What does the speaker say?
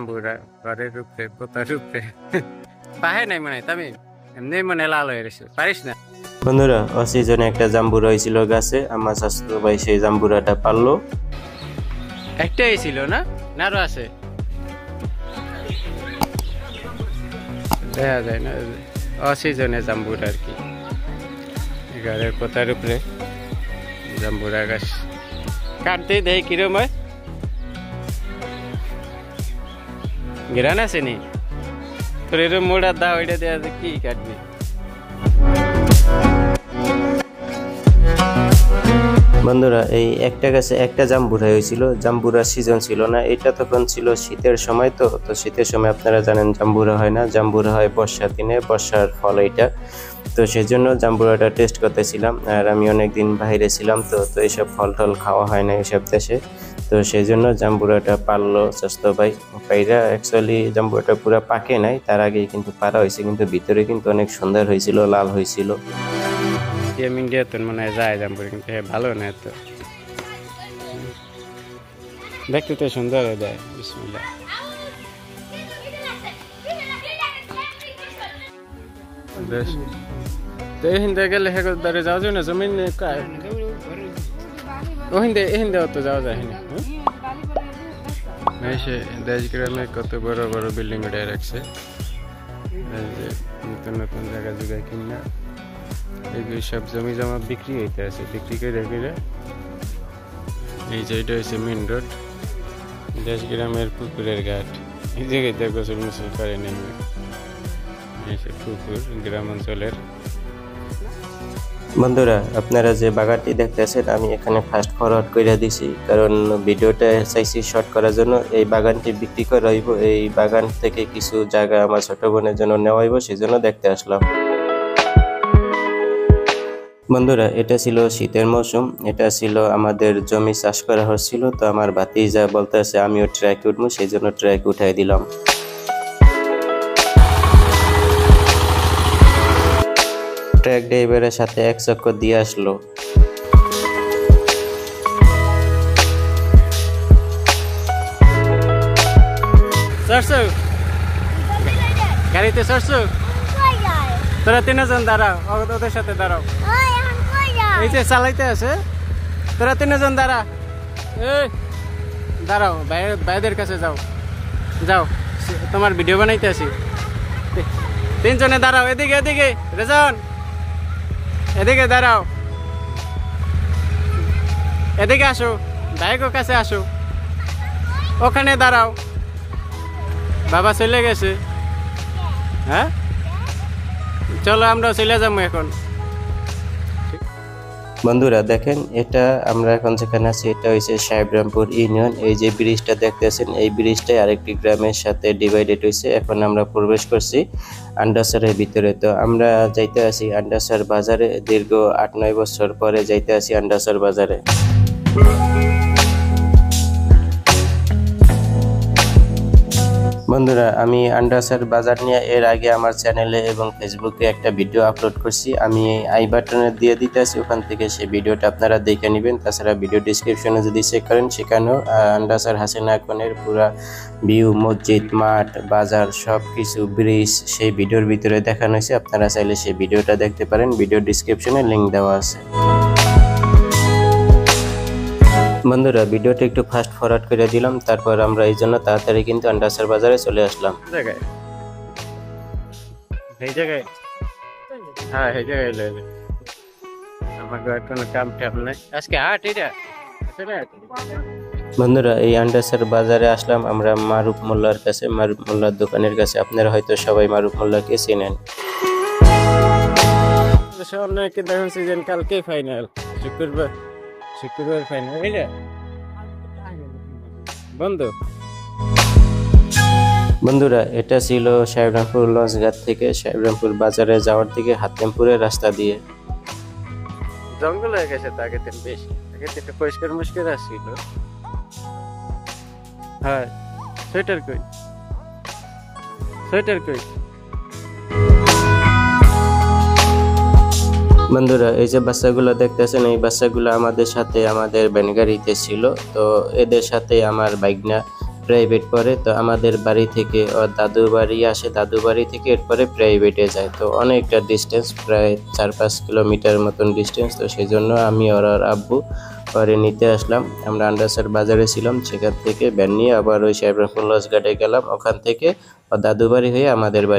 জাম্বুরা ঘরের উপরে পোতার উপরে পাহে নাই মনে হয় তুমি এমনি মনে লাল হয়ে গেছে পারিস না। বন্ধুরা অসিজনে একটা জাম্বুরা হয়েছিল গাছে, আমার স্বাস্থ্য ভাই সেই জাম্বুরাটা পারলো। একটাই ছিল না, আরো আছে দেখা যায় না। অসিজনে জাম্বুরা আর কি, ঘরের পোতার উপরে জাম্বুরা গাছ কাটতে দেয় কিরম হয়, গিরান আছে নি তোর এরম মোড়া দাও, এটা দেওয়া কি কাটবি। বন্ধুরা এই একটা গাছে একটা জাম্বুরা হয়েছিল, জাম্বুরার সিজন ছিল না, এটা তখন ছিল শীতের সময়। তো শীতের সময় আপনারা জানেন জাম্বুরা হয় না, জাম্বুরা হয় বর্ষার দিনে, বর্ষার ফল এটা। তো সেই জন্য জাম্বুরাটা টেস্ট করতেছিলাম, আর আমি অনেকদিন বাইরে ছিলাম, তো এইসব ফল টল খাওয়া হয় না এইসব দেশে। তো সেই জন্য জাম্বুরাটা পারলো স্বাস্থ্য ভাই পাইরা। অ্যাকচুয়ালি জাম্বুরাটা পুরো পাকে নাই, তার আগেই কিন্তু পারা হয়েছে, কিন্তু ভিতরে কিন্তু অনেক সুন্দর হয়েছিল, লাল হয়েছিল। ইন্ডিয়া তো মনে হয় যায় জাম্বুরা, কিন্তু ভালো না তো দেখতে, তো সুন্দর হয়ে যায়। বিসমিল্লাহ। তো হিন্দে গেলে হেদারে যাওয়া যায় না, জমিন ও হিন্দে অত যাওয়া যায় না। সে দেশ গ্রামে কত বড় বড় বিল্ডিং উঠে রাখছে, নতুন নতুন জায়গা জুগায় কিনা এইগুলো সব জমি জমা বিক্রি হইতে আছে, বিক্রি করে রেখে। এই যে এটা হচ্ছে মেন রোড, দেশ গ্রামের পুকুরের ঘাট। এই জায়গায় গোসল মুসল করে নেমে পুকুর গ্রাম অঞ্চলের। বন্ধুরা আপনারা যে বাগানটি দেখতেছেন, আমি এখানে ফাস্ট ফরওয়ার্ড করে দিছি, কারণ ভিডিওটা চাইছি শর্ট করার জন্য। এই বাগানটি বিক্রি করা হইব, এই বাগান থেকে কিছু জায়গা আমার ছোট বোনের জন্য নেওয়া হইব, সেই জন্য দেখতে আসলাম। বন্ধুরা এটা ছিল শীতের মৌসুম, এটা ছিল আমাদের জমি চাষ করা হচ্ছিল। তো আমার ভাতিজা বলতে আছে আমিও ট্র্যাক উঠবো, সেই জন্য ট্র্যাক উঠাই দিলাম। ট্র্যাক ড্রাইভারের সাথে এক চক্কর দিয়ে আসলো। গাড়িতে চড়ছো? তোরা তিনজন দাঁড়াও, ওদের সাথে দাঁড়াও। এই যে চালাইতে আছে, তোরা তিনজন দাঁড়া, এই দাঁড়াও, ভাইদের কাছে যাও, যাও তোমার ভিডিও বানাইতে আসি। তিনজনে দাঁড়াও, এদিকে এদিকে রেজন, এদিকে দাঁড়াও, এদিকে আসো, ভাইগো কাছে আসো, ওখানে দাঁড়াও। বাবা চলে গেছে, হ্যাঁ চলো আমরা চলে যাবো এখন। বন্ধুরা দেখেন, এটা আমরা এখন যেখানে আছি এটা হচ্ছে সাহেবরামপুর ইউনিয়ন। এই যে ব্রিজটা দেখতেছেন, এই ব্রিজটাই আরেকটি গ্রামের সাথে ডিভাইডেড হয়েছে। এখন আমরা প্রবেশ করছি আন্ডাসারের ভিতরে। তো আমরা যাইতে আছি আন্ডাসার বাজারে, দীর্ঘ 8-9 বছর পরে যাইতে আছি আন্ডাসার বাজারে। বন্ধুরা আমি আন্ডাসার বাজার নিয়ে এর আগে আমার চ্যানেলে এবং ফেসবুকে একটা ভিডিও আপলোড করছি, আমি আই বাটনে দিয়ে দিতে আছি, ওখান থেকে সেই ভিডিওটা আপনারা দেখে নেবেন। তাছাড়া ভিডিও ডিসক্রিপশনে যদি চেক করেন, সেখানেও আন্ডাসার হাসিনা খানের পুরা ভিউ, মসজিদ, মাঠ, বাজার সব কিছু, ব্রিজ সেই ভিডিওর ভিতরে দেখানো হয়েছে। আপনারা চাইলে সেই ভিডিওটা দেখতে পারেন, ভিডিও ডিসক্রিপশনে লিঙ্ক দেওয়া আছে। বন্ধুরা ভিডিওটা একটু ফাস্ট ফরওয়ার্ড করে দিলাম, তারপর আমরা এই জন্য তাড়াতাড়ি কিন্তু আন্ডাসার বাজারে চলে আসলাম। এই জায়গায় হ্যাঁ, এই জায়গায় আমাকে কোনো কাম টাম নাই আজকে, হাট এটা। বন্ধুরা এই আন্ডাসার বাজারে আসলাম আমরা মারুফ মোল্লার কাছে, মারুফ মোল্লার দোকানের কাছে। আপনারা হয়তো সবাই মারুফ মোল্লাকে চেনেন। দেখুন সিজন কালকে ফাইনাল, শুক্রবার ফাইনাল। এটা বন্ধু বন্ধুরা এটা ছিল সাহেবরামপুর লঞ্চঘাট থেকে সাহেবরামপুর বাজারে যাওয়ার দিকে হাতেমপুরের রাস্তা দিয়ে। জঙ্গল হয়ে গেছে তো আগের দিন বেশি, আগের দিন পরিষ্কার মুষ্কার আসছিল। হ্যাঁ সোয়েটার কই, সোয়েটার কই। বন্ধুরা এই যে বাচ্চাগুলো দেখতেছেন, এই বাচ্চাগুলো আমাদের সাথে আমাদের ভ্যান গাড়িতে ছিল। তো এদের সাথে আমার বাইকনা প্রাইভেট পড়ে। তো আমাদের বাড়ি থেকে ওর দাদু বাড়ি আসে, দাদু বাড়ি থেকে এরপরে প্রাইভেটে যায়। তো অনেকটা ডিস্টেন্স, প্রায় 4-5 কিলোমিটার মতন ডিস্টেন্স। তো সেই জন্য আমি ওর আব্বু পরে নিতে আসলাম। আমরা আন্ডারসার বাজারে ছিলাম, সেখান থেকে ভ্যান নিয়ে আবার ওই সাহেবরামপুর লঞ্চ ঘাটে গেলাম। ওখান থেকে ওর দাদু বাড়ি হয়ে আমাদের বাড়ি।